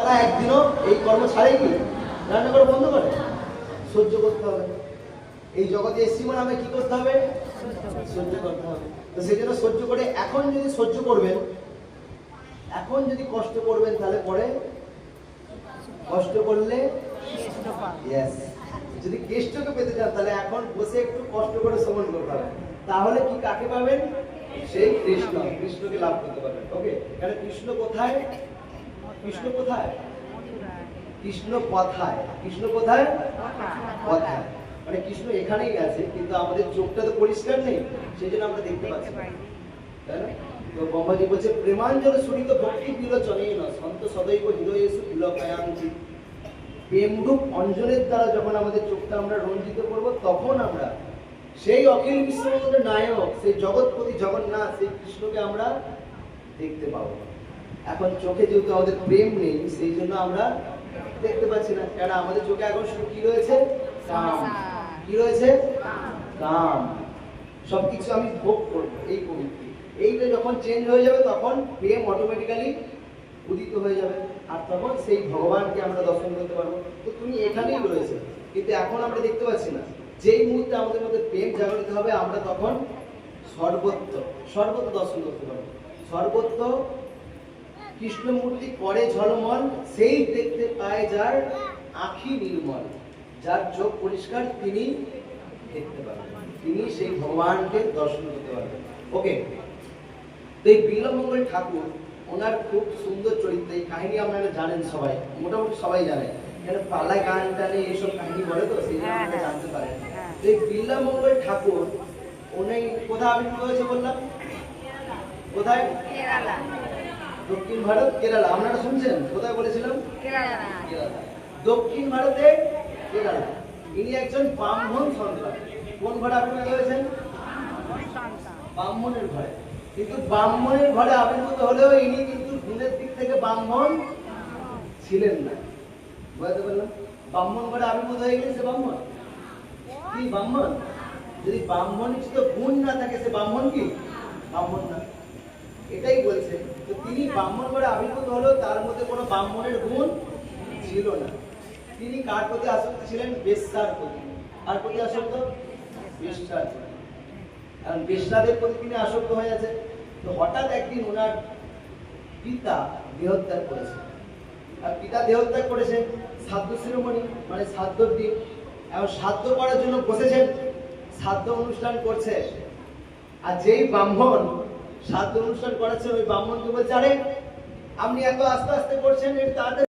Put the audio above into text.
তারা একদিনও এই কর্ম ছাড়াই কি রান্না করে বন্ধ করে? সহ্য করতে হবে। এই জগতে এসছি মানে আমাকে কি করতে হবে? সহ্য করতে হবে। তো সেই জন্য সহ্য করে এখন যদি সহ্য করবেন, এখন যদি কষ্ট করবেন, তাহলে পরে কষ্ট করলে ইয়েস, যদি কেষ্টকে পেতে চান তাহলে এখন বসে একটু কষ্ট করে শ্রবণ করতে হবে। তাহলে কি কাকে পাবেন? সেই কৃষ্ণ, কৃষ্ণকে লাভ করতে পারবেন। ওকে, কারণ কৃষ্ণ কোথায়? কৃষ্ণ কোথায়? কৃষ্ণ কথায়। কৃষ্ণ কোথায়? কথায়। মানে কৃষ্ণ এখানেই আছে, কিন্তু আমাদের চোখটা তো পরিষ্কার নেই, সেই জন্য আমরা দেখতে পাচ্ছি না, তাই না? তো ব্রহ্মাজি বলছে প্রেমাঞ্জল সুরিত ভক্তি বিলোচনেন সন্ত সদৈব হৃদয়েষু বিলোকায়ান্তি। প্রেমরূপ অঞ্জনের দ্বারা যখন আমাদের চোখটা আমরা রঞ্জিত করব, তখন আমরা সেই অখিল বিশ্বব্রহ্মাণ্ডের নায়ক, সেই জগৎপতি জগন্নাথ, সেই কৃষ্ণকে আমরা দেখতে পাবো। এখন চোখে যেহেতু আমাদের প্রেম নেই, সেই জন্য আমরা দেখতে পাচ্ছি না। কারণ আমাদের চোখে এখন শুধু কি রয়েছে? কাম। কি রয়েছে? কাম। সবকিছু আমি ভোগ করবো, এই প্রবৃত্তি। এইটা যখন চেঞ্জ হয়ে যাবে, তখন প্রেম অটোমেটিক্যালি উদিত হয়ে যাবে, আর তখন সেই ভগবানকে আমরা দর্শন করতে পারবো। তো তুমি এখানেই রয়েছে, কিন্তু এখন আমরা দেখতে পাচ্ছি না। যেই মুহূর্তে আমাদের মধ্যে প্রেম জাগরিত হবে, আমরা তখন সর্বত্র সর্বত্র দর্শন করতে পারবো। সর্বত্র কৃষ্ণমূর্তি করে ঝলমল, সেই দেখতে পায় যার আঁখি নির্মল। যার চোখ পরিষ্কার, তিনি দেখতে পাবেন, তিনি সেই ভগবানকে দর্শন করতে পারবেন। ওকে, তো এই বিল্বমঙ্গল ঠাকুর, ওনার খুব সুন্দর চরিত্র। এই কাহিনী আপনারা জানেন, সবাই মোটামুটি সবাই জানেন। এখানে পালায় গান টানে এইসব কাহিনী বলে, তো সেই জন্য আপনারা জানতে পারেন। তো এই বিল্বমঙ্গল ঠাকুর উনি কোথায় আবির্ভূত হয়েছে বললাম? কোথায়? কেরালা। দক্ষিণ ভারত, কেরালা। আপনারা শুনছেন? কোথায় বলেছিলাম? কেরালা। দক্ষিণ ভারতে কেরালা। ইনি একজন ব্রাহ্মণ সন্তান। কোন ঘরে আবির্ভূত হয়েছেন? ব্রাহ্মণের ঘরে। কিন্তু ব্রাহ্মণের ঘরে আবির্ভূত হলেও ইনি কিন্তু গুণের দিক থেকে ব্রাহ্মণ ছিলেন না। বুঝতে পারলাম? ব্রাহ্মণ ঘরে আবির্ভূত হয়ে গেলে সে ব্রাহ্মণ। কি ব্রাহ্মণ? যদি ব্রাহ্মণের তো গুণ না থাকে, সে ব্রাহ্মণ কি? ব্রাহ্মণ না। এটাই বলছে। তো তিনি ব্রাহ্মণ ঘরে আবির্ভূত হলেও তার মধ্যে কোনো ব্রাহ্মণের গুণ ছিল না। তিনি কার প্রতি আসক্ত ছিলেন? বেশ্যার প্রতি। কার প্রতি আসক্ত? বেশ্যার প্রতি। কারণ বেশ্যাদের প্রতি তিনি আসক্ত হয়ে আছে। তো হঠাৎ একদিন ওনার পিতা দেহত্যাগ করেছে। আর পিতা দেহত্যাগ করেছে শ্রাদ্ধ শিরোমণি, মানে শ্রাদ্ধর দিন। এখন শ্রাদ্ধ করার জন্য বসেছেন, শ্রাদ্ধ অনুষ্ঠান করছে। আর যেই ব্রাহ্মণ শ্রাদ্ধ অনুষ্ঠান করাচ্ছে, ওই ব্রাহ্মণকে বলছে, আরে আপনি এত আস্তে আস্তে করছেন, এর তাড়াতাড়ি